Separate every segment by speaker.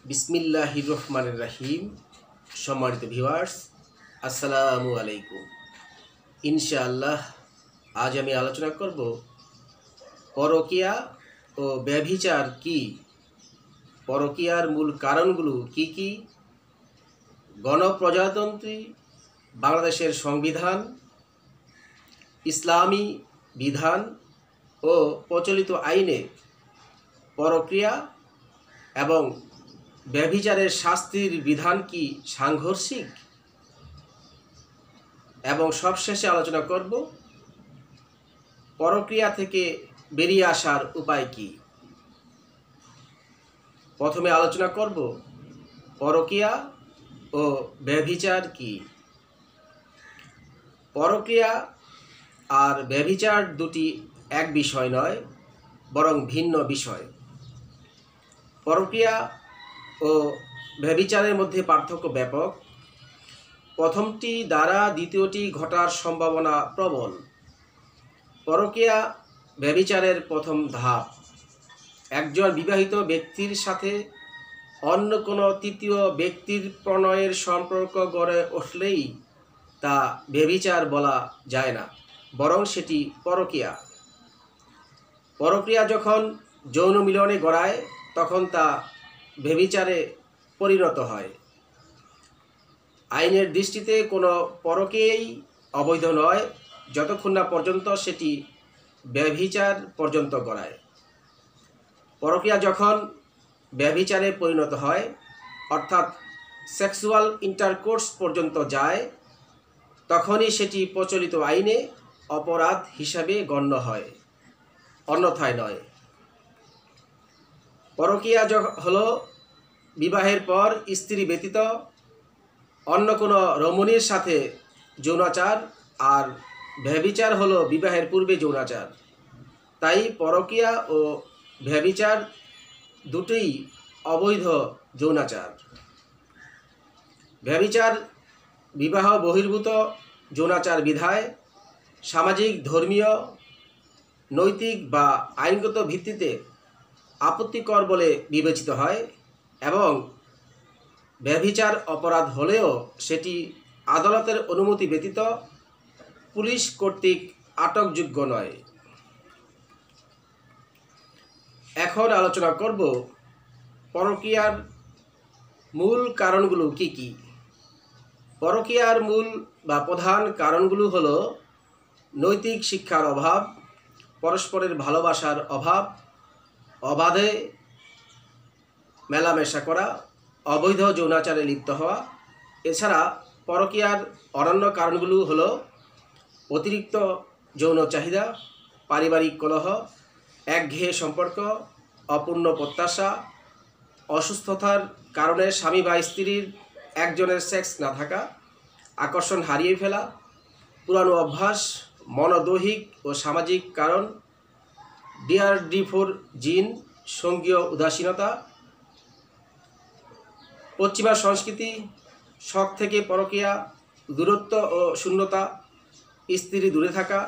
Speaker 1: বিসমিল্লাহির রহমানির রহিম। সম্মানিত ভিউয়ার্স, আসসালামু আলাইকুম। ইনশাআল্লাহ আজ আমি আলোচনা করব পরকীয়া ও ব্যভিচার কি, পরকীয়ার মূল কারণগুলো কি কি, গণপ্রজাতন্ত্রী বাংলাদেশের সংবিধান, ইসলামী বিধান ও প্রচলিত আইনে পরকীয়া এবং ব্যভিচারের শাস্তির বিধান কি সাংঘর্ষিক, এবং সবশেষে আলোচনা করব পরকীয়া থেকে বেরিয়ে আসার উপায় কি। প্রথমে আলোচনা করব পরকীয়া ও ব্যভিচার কি। পরকীয়া আর ব্যভিচার দুটি এক বিষয় নয়, বরং ভিন্ন বিষয়। পরকীয়া ও ব্যভিচারের মধ্যে পার্থক্য ব্যাপক। প্রথমটি দ্বারা দ্বিতীয়টি ঘটার সম্ভাবনা প্রবল। পরকীয়া ব্যভিচারের প্রথম ধাপ। একজন বিবাহিত ব্যক্তির সাথে অন্য কোনো তৃতীয় ব্যক্তির প্রণয়ের সম্পর্ক গড়ে উঠলেই তা ব্যভিচার বলা যায় না, বরং সেটি পরকীয়া। পরকীয়া যখন যৌন মিলনে গড়ায় তখন তা ব্যভিচারে পরিণত হয়। আইনের দৃষ্টিতে কোনো পরকীয়াই অবৈধ নয় যতক্ষণ না পর্যন্ত সেটি ব্যভিচার পর্যন্ত গড়ায়। পরকীয়া যখন ব্যভিচারে পরিণত হয়, অর্থাৎ সেক্সুয়াল ইন্টারকোর্স পর্যন্ত যায়, তখনই সেটি প্রচলিত আইনে অপরাধ হিসাবে গণ্য হয়, অন্যথায় নয়। পরকীয়া হলো বিবাহের পর স্ত্রী ব্যতীত অন্য কোনো রমণীর সাথে যৌনাচার, আর ব্যভিচার হলো বিবাহের পূর্বে যৌনাচার। তাই পরকীয়া ও ব্যভিচার দুটোই অবৈধ যৌনাচার। ব্যভিচার বিবাহ বহির্ভূত যৌনাচার বিধায় সামাজিক, ধর্মীয়, নৈতিক বা আইনগত ভিত্তিতে আপত্তিকর বলে বিবেচিত হয়, এবং ব্যভিচার অপরাধ হলেও সেটি আদালতের অনুমতি ব্যতীত পুলিশ কর্তৃক আটকযোগ্য নয়। এখন আলোচনা করব পরকীয়ার মূল কারণগুলো কি কি। পরকীয়ার মূল বা প্রধান কারণগুলো হলো নৈতিক শিক্ষার অভাব, পরস্পরের ভালোবাসার অভাব, অবাধে মেলামেশা করা, অবৈধ যৌনাচারে লিপ্ত হওয়া। এছাড়া পরকীয়ার অন্যান্য কারণগুলো হলো অতিরিক্ত যৌন চাহিদা, পারিবারিক কলহ, একঘেয়ে সম্পর্ক, অপূর্ণ প্রত্যাশা, অসুস্থতার কারণে স্বামী বা স্ত্রীর একজনের সেক্স না থাকা, আকর্ষণ হারিয়ে ফেলা, পুরানো অভ্যাস, মনোদৈহিক ও সামাজিক কারণ, DRD4 জিন, সঙ্গীয় উদাসীনতা, পশ্চিমা সংস্কৃতি, শখ থেকে পরকীয়া, দূরত্ব ও শূন্যতা, স্ত্রী দূরে থাকা,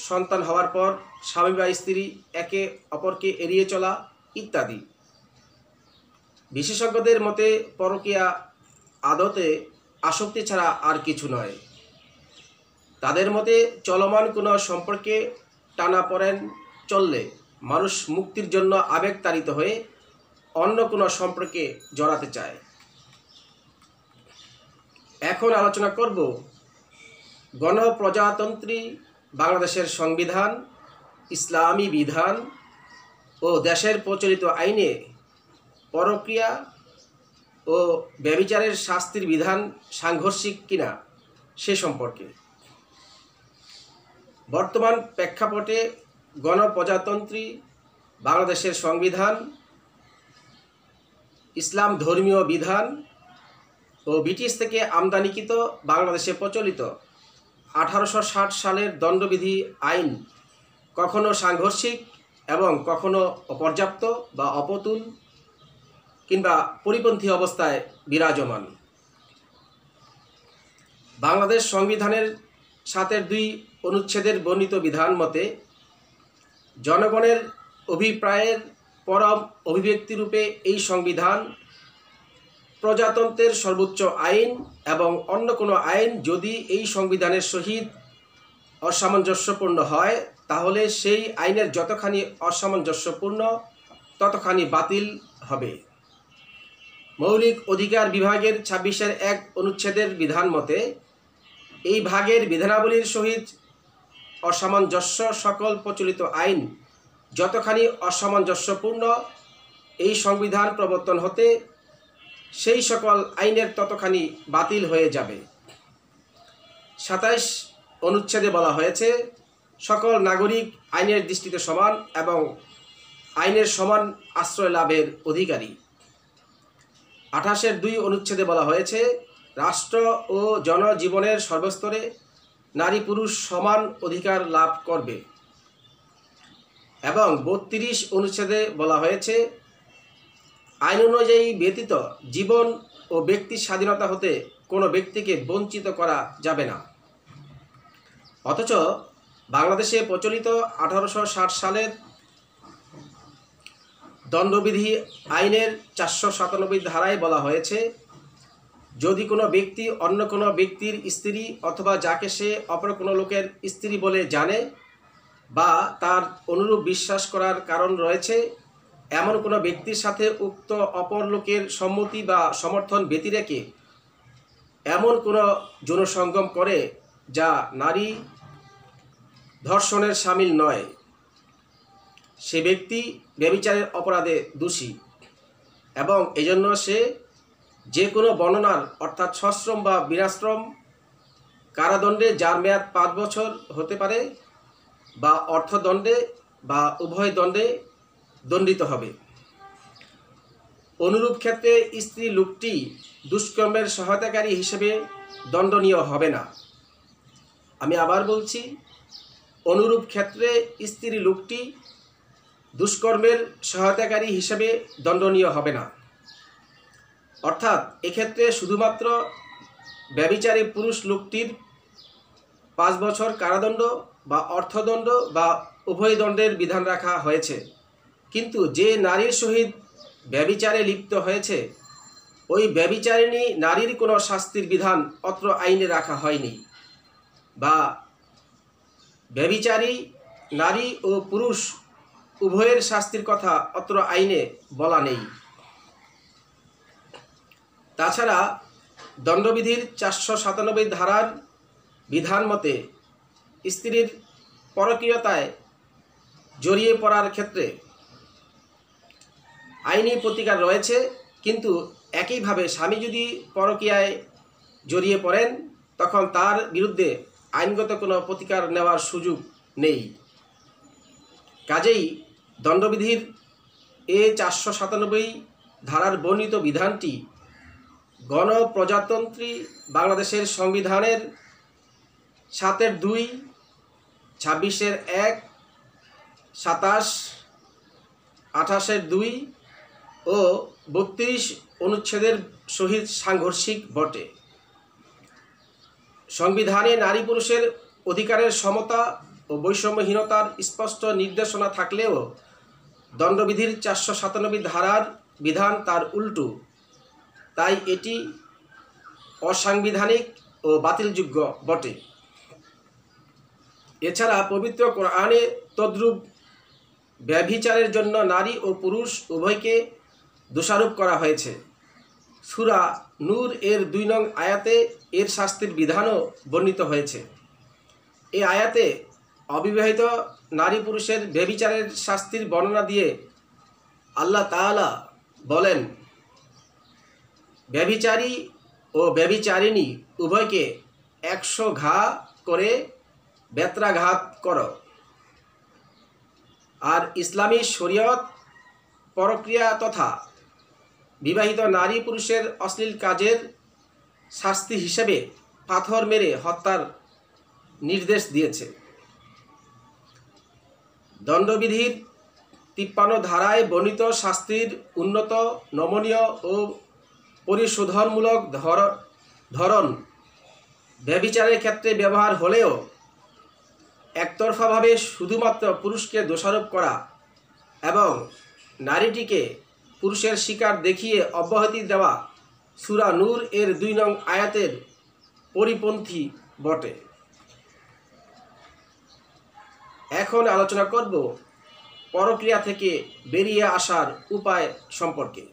Speaker 1: সন্তান হওয়ার পর স্বামী বা স্ত্রী একে অপরকে এড়িয়ে চলা ইত্যাদি। বিশেষজ্ঞদের মতে পরকীয়া আদতে আসক্তি ছাড়া আর কিছু নয়। তাদের মতে চলমান কোনো সম্পর্কে টানাপোড়েন চললে মানুষ মুক্তির জন্য আবেগতাড়িত হয়ে অন্য কোনো সম্পর্কে জড়াতে চায়। এখন আলোচনা করব গণপ্রজাতন্ত্রী বাংলাদেশের সংবিধান, ইসলামী বিধান ও দেশের প্রচলিত আইনে পরকীয়া ও ব্যভিচারের শাস্তির বিধান সাংঘর্ষিক কিনা সে সম্পর্কে। বর্তমান প্রেক্ষাপটে গণপ্রজাতন্ত্রী বাংলাদেশের সংবিধান, ইসলাম ধর্মীয় বিধান ও ব্রিটিশ থেকে আমদানিকৃত বাংলাদেশে প্রচলিত 1860 সালের দণ্ডবিধি আইন কখনো সাংঘর্ষিক এবং কখনো অপর্যাপ্ত বা অপতুল কিংবা পরিপন্থী অবস্থায় বিরাজমান। বাংলাদেশ সংবিধানের 7(2) অনুচ্ছেদের বর্ণিত বিধান মতে জনগণের অভিপ্রায়ের পরম অভিব্যক্তিরূপে এই সংবিধান প্রজাতন্ত্রের সর্বোচ্চ আইন এবং অন্য কোনো আইন যদি এই সংবিধানের সহিত অসামঞ্জস্যপূর্ণ হয়, তাহলে সেই আইনের যতখানি অসামঞ্জস্যপূর্ণ ততখানি বাতিল হবে। মৌলিক অধিকার বিভাগের 26-1 অনুচ্ছেদের বিধান মতে এই ভাগের বিধানাবলীর সহিত অসামঞ্জস্য সকল প্রচলিত আইন যতখানি অসামঞ্জস্যপূর্ণ এই সংবিধান প্রবর্তন হতে সেই সকল আইনের ততখানি বাতিল হয়ে যাবে। 27 অনুচ্ছেদে বলা হয়েছে সকল নাগরিক আইনের দৃষ্টিতে সমান এবং আইনের সমান আশ্রয় লাভের অধিকারী। 28-2 অনুচ্ছেদে বলা হয়েছে রাষ্ট্র ও জনজীবনের সর্বস্তরে নারী পুরুষ সমান অধিকার লাভ করবে। এবং 32 অনুচ্ছেদে বলা হয়েছে আইন অনুযায়ী ব্যতীত জীবন ও ব্যক্তির স্বাধীনতা হতে কোনো ব্যক্তিকে বঞ্চিত করা যাবে না। অথচ বাংলাদেশে প্রচলিত 1860 সালের দণ্ডবিধি আইনের 497 ধারায় বলা হয়েছে যদি কোনো ব্যক্তি অন্য কোনো ব্যক্তির স্ত্রী অথবা যাকে সে অপর কোনো লোকের স্ত্রী বলে জানে বা তার অনুরূপ বিশ্বাস করার কারণ রয়েছে এমন কোনো ব্যক্তির সাথে উক্ত অপর লোকের সম্মতি বা সমর্থন ব্যতিরেকে এমন কোনো যৌনসঙ্গম করে যা নারী ধর্ষণের শামিল নয়, সে ব্যক্তি ব্যভিচারের অপরাধে দোষী এবং এজন্য সে যে কোনো বর্ণনার অর্থাৎ সশ্রম বা বিনাশ্রম কারাদণ্ডে যার মেয়াদ 5 বছর হতে পারে বা অর্থদণ্ডে বা উভয় দণ্ডে দণ্ডিত হবে। অনুরূপ ক্ষেত্রে স্ত্রী লোকটি দুষ্কর্মের সহায়তাকারী হিসেবে দণ্ডনীয় হবে না। আমি আবার বলছি, অনুরূপ ক্ষেত্রে স্ত্রী লোকটি দুষ্কর্মের সহায়তাকারী হিসেবে দণ্ডনীয় হবে না। অর্থাৎ এক্ষেত্রে শুধুমাত্র ব্যভিচারী পুরুষ লোকটির 5 বছর কারাদণ্ড বা অর্থদণ্ড বা উভয় দণ্ডের বিধান রাখা হয়েছে, কিন্তু যে নারীর সহিত ব্যভিচারে লিপ্ত হয়েছে ওই ব্যভিচারিণী নারীর কোনো শাস্তির বিধান অত্র আইনে রাখা হয়নি বা ব্যভিচারী নারী ও পুরুষ উভয়ের শাস্তির কথা অত্র আইনে বলা নেই। তাছাড়া দণ্ডবিধির 497 ধারার বিধান মতে স্ত্রীর পরকীয়তায় জড়িয়ে পড়ার ক্ষেত্রে আইনি প্রতিকার রয়েছে, কিন্তু একইভাবে স্বামী যদি পরকীয়ায় জড়িয়ে পড়েন তখন তার বিরুদ্ধে আইনগত কোনো প্রতিকার নেওয়ার সুযোগ নেই। কাজেই দণ্ডবিধির 497 ধারার বর্ণিত বিধানটি গণপ্রজাতন্ত্রী বাংলাদেশের সংবিধানের 7-2, 26-1, 27, 28-2 ও 32 অনুচ্ছেদের সহিত সাংঘর্ষিক বটে। সংবিধানে নারী পুরুষের অধিকারের সমতা ও বৈষম্যহীনতার স্পষ্ট নির্দেশনা থাকলেও দণ্ডবিধির 497 ধারার বিধান তার উল্টো, তাই এটি অসাংবিধানিক ও বাতিলযোগ্য বটে। এছাড়া পবিত্র কোরআনে তদ্রূপ ব্যভিচারের জন্য নারী ও পুরুষ উভয়কে দোষারোপ করা হয়েছে। সূরা নূর এর 2 নং আয়াতে এর শাস্তির বিধানও বর্ণিত হয়েছে। এই আয়াতে অবিবাহিত নারী পুরুষের ব্যভিচারের শাস্তির বর্ণনা দিয়ে আল্লাহ তাআলা বলেন, ব্যভিচারী ও ব্যভিচারিণী উভয়কে 100 ঘা করে বেত্রাঘাত করো। আর ইসলামী শরীয়ত পরক্রিয়া তথা বিবাহিত নারী পুরুষের অশ্লীল কাজের শাস্তি হিসেবে পাথর মেরে হত্যার নির্দেশ দিয়েছে। দণ্ডবিধির 53 ধারায় বর্ণিত শাস্তির উন্নত, নমনীয় ও পরিশোধনমূলক ধরন ব্যভিচারের ক্ষেত্রে ব্যবহার হলেও একতরফাভাবে শুধুমাত্র পুরুষকে দোষারোপ করা এবং নারীটিকে পুরুষের শিকার দেখিয়ে অব্যাহতি দেওয়া সূরা নূর এর 2 নং আয়াতের পরিপন্থী বটে। এখন আলোচনা করব পরক্রিয়া থেকে বেরিয়ে আসার উপায় সম্পর্কে।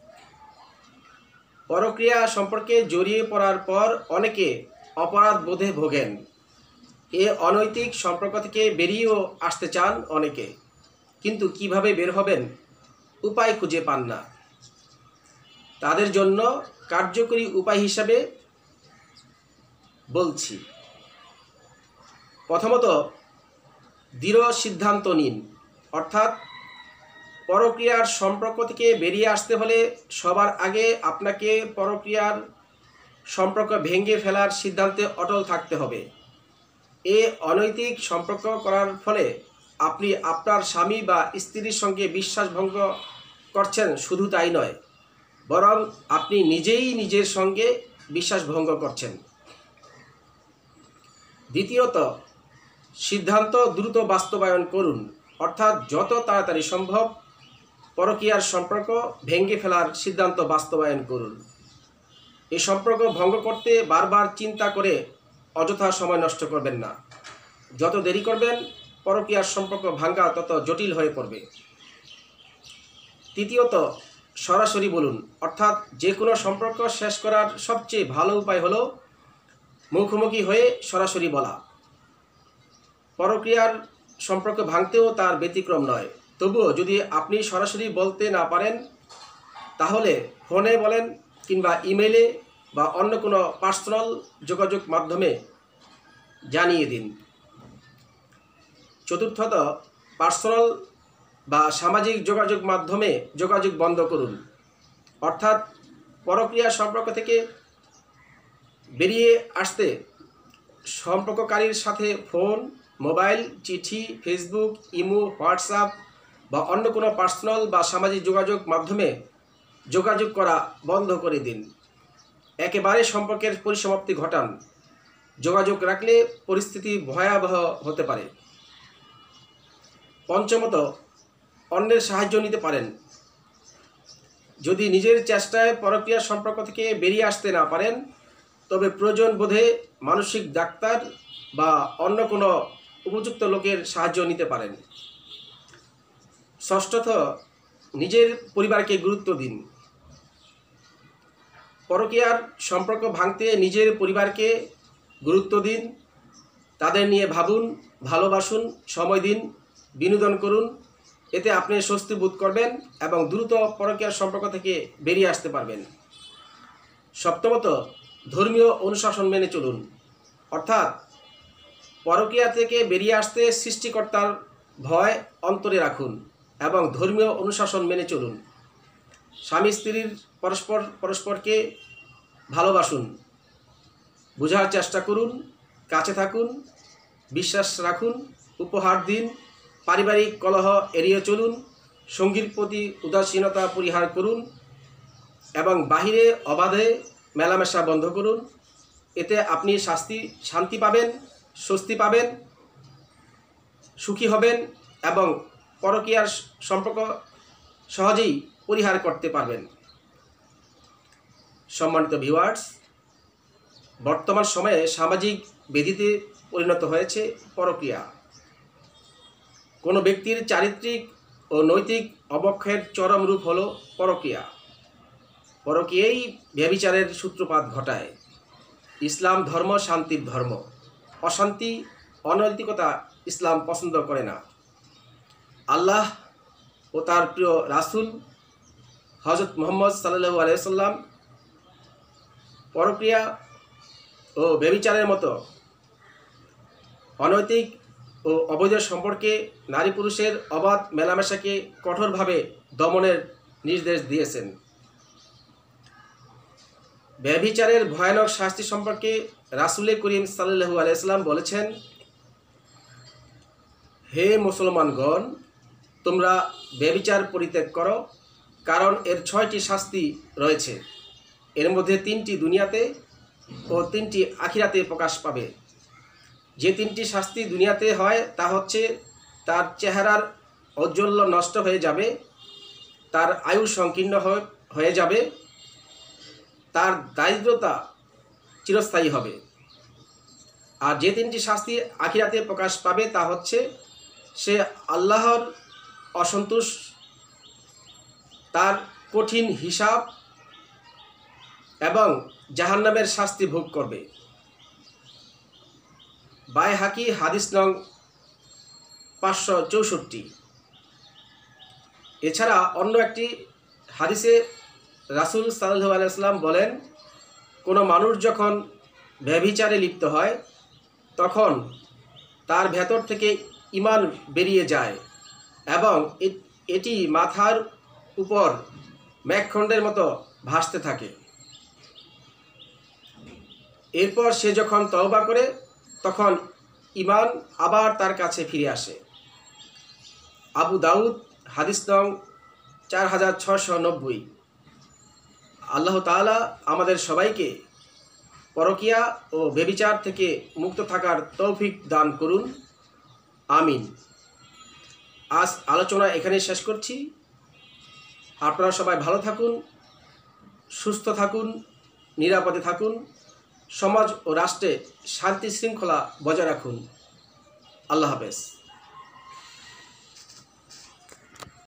Speaker 1: পরক্রিয়া সম্পর্কে জড়িয়ে পড়ার পর অনেকে অপরাধ বোধে ভোগেন। এ অনৈতিক সম্পর্ক থেকে বেরিয়েও আসতে চান অনেকে, কিন্তু কিভাবে বের হবেন উপায় খুঁজে পান না। তাদের জন্য কার্যকরী উপায় হিসাবে বলছি। প্রথমত, দৃঢ় সিদ্ধান্ত নিন। অর্থাৎ পরক্রিয়ার সম্পর্ক থেকে বেরিয়ে আসতে হলে সবার আগে আপনাকে পরক্রিয়ার সম্পর্ক ভেঙে ফেলার সিদ্ধান্তে অটল থাকতে হবে। এ অনৈতিক সম্পর্ক করার ফলে আপনি আপনার স্বামী বা স্ত্রীর সঙ্গে বিশ্বাস ভঙ্গ করছেন, শুধু তাই নয়, বরং আপনি নিজেই নিজের সঙ্গে বিশ্বাস ভঙ্গ করছেন। দ্বিতীয়ত, সিদ্ধান্ত দ্রুত বাস্তবায়ন করুন। অর্থাৎ যত তাড়াতাড়ি সম্ভব পরকীয়ার সম্পর্ক ভেঙে ফেলার সিদ্ধান্ত বাস্তবায়ন করুন। এই সম্পর্ক ভঙ্গ করতে বারবার চিন্তা করে অযথা সময় নষ্ট করবেন না। যত দেরি করবেন পরকীয়ার সম্পর্ক ভাঙ্গা তত জটিল হয়ে পড়বে। তৃতীয়ত, সরাসরি বলুন। অর্থাৎ যে কোনো সম্পর্ক শেষ করার সবচেয়ে ভালো উপায় হলো মুখোমুখি হয়ে সরাসরি বলা। পরক্রিয়ার সম্পর্ক ভাঙতেও তার ব্যতিক্রম নয়। তবুও যদি আপনি সরাসরি বলতে না পারেন তাহলে ফোনে বলেন কিংবা ইমেইলে বা অন্য কোনো পার্সোনাল যোগাযোগ মাধ্যমে জানিয়ে দিন। চতুর্থত, পার্সোনাল বা সামাজিক যোগাযোগ মাধ্যমে যোগাযোগ বন্ধ করুন। অর্থাৎ পরক্রিয়া সম্পর্ক থেকে বেরিয়ে আসতে সম্পর্ককারীর সাথে ফোন, মোবাইল, চিঠি, ফেসবুক, ইমো, হোয়াটসঅ্যাপ বা অন্য কোনো পার্সোনাল বা সামাজিক যোগাযোগ মাধ্যমে যোগাযোগ করা বন্ধ করে দিন। একেবারে সম্পর্কের পরিসমাপ্তি ঘটান। যোগাযোগ রাখলে পরিস্থিতি ভয়াবহ হতে পারে। পঞ্চমত, অন্যের সাহায্য নিতে পারেন। যদি নিজের চেষ্টায় পরক্রিয়া সম্পর্ক থেকে বেরিয়ে আসতে না পারেন তবে প্রয়োজন বোধে মানসিক ডাক্তার বা অন্য কোনো উপযুক্ত লোকের সাহায্য নিতে পারেন। ষষ্ঠত, নিজের পরিবারকে গুরুত্ব দিন। পরকীয়ার সম্পর্ক ভাঙতে নিজের পরিবারকে গুরুত্ব দিন। তাদের নিয়ে ভাবুন, ভালোবাসুন, সময় দিন, বিনোদন করুন। এতে আপনি স্বস্তি বোধ করবেন এবং দ্রুত পরকীয়ার সম্পর্ক থেকে বেরিয়ে আসতে পারবেন। সপ্তমত, ধর্মীয় অনুশাসন মেনে চলুন। অর্থাৎ পরকীয়া থেকে বেরিয়ে আসতে সৃষ্টিকর্তার ভয় অন্তরে রাখুন এবং ধর্মীয় অনুশাসন মেনে চলুন। স্বামী স্ত্রীর পরস্পরকে ভালোবাসুন, বোঝার চেষ্টা করুন, কাছে থাকুন, বিশ্বাস রাখুন, উপহার দিন, পারিবারিক কলহ এড়িয়ে চলুন, সঙ্গীর প্রতি উদাসীনতা পরিহার করুন এবং বাহিরে অবাধে মেলামেশা বন্ধ করুন। এতে আপনি শান্তি পাবেন, স্বস্তি পাবেন, সুখী হবেন এবং পরকীয়ার সম্পর্ক সহজেই পরিহার করতে পারবেন। সম্মানিত ভিউয়ার্স, বর্তমান সময়ে সামাজিক ব্যাধিতে পরিণত হয়েছে পরকীয়া। কোনো ব্যক্তির চারিত্রিক ও নৈতিক অবক্ষয়ের চরম রূপ হলো পরকীয়া। পরকীয়াই ব্যভিচারের সূত্রপাত ঘটায়। ইসলাম ধর্ম শান্তির ধর্ম। অশান্তি, অনৈতিকতা ইসলাম পছন্দ করে না। আল্লাহ ও তার প্রিয় রাসূল হযরত মুহাম্মদ সাল্লাল্লাহু আলাইহি ওয়াসাল্লাম পরক্রিয়া ও ব্যভিচারের মতো অনৈতিক ও অবৈধ সম্পর্কে নারী পুরুষের অবাধ মেলামেশাকে কঠোরভাবে দমনের নির্দেশ দিয়েছেন। ব্যভিচারের ভয়ানক শাস্তি সম্পর্কে রাসূল করিম সাল্লাল্লাহু আলাইহি ওয়াসাল্লাম বলেছেন, হে মুসলমানগণ, তোমরা ব্যভিচার পরিত্যাগ করো, কারণ এর 6টি শাস্তি রয়েছে। এর মধ্যে 3টি দুনিয়াতে ও 3টি আখিরাতে প্রকাশ পাবে। যে 3টি শাস্তি দুনিয়াতে হয় তা হচ্ছে তার চেহারার ঔজ্জ্বল্য নষ্ট হয়ে যাবে, তার আয়ু সংকীর্ণ হয়ে যাবে, তার দারিদ্রতা চিরস্থায়ী হবে। আর যে তিনটি শাস্তি আখিরাতে প্রকাশ পাবে তা হচ্ছে সে আল্লাহর অসন্তোষ, তার কঠিন হিসাব এবং জাহান্নামের শাস্তি ভোগ করবে। বাইহাকি হাদিস নং 564। এছাড়া অন্য একটি হাদিসে রাসূল সাল্লাল্লাহু আলাইহি ওয়াসাল্লাম বলেন, কোনো মানুষ যখন ব্যভিচারে লিপ্ত হয় তখন তার ভেতর থেকে ঈমান বেরিয়ে যায় এবং এটি মাথার উপর মেঘখণ্ডের মতো ভাসতে থাকে। এরপর সে যখন তওবা করে তখন ঈমান আবার তার কাছে ফিরে আসে। আবু দাউদ হাদিস নং 4690। আল্লাহ তাআলা আমাদের সবাইকে পরকিয়া ও ব্যভিচার থেকে মুক্ত থাকার তৌফিক দান করুন, আমিন। আজ আলোচনা এখানে শেষ করছি। আপনারা সবাই ভালো থাকুন, সুস্থ থাকুন, নিরাপদে থাকুন, সমাজ ও রাষ্ট্রে শান্তি শৃঙ্খলা বজায় রাখুন। আল্লাহ হাফেজ।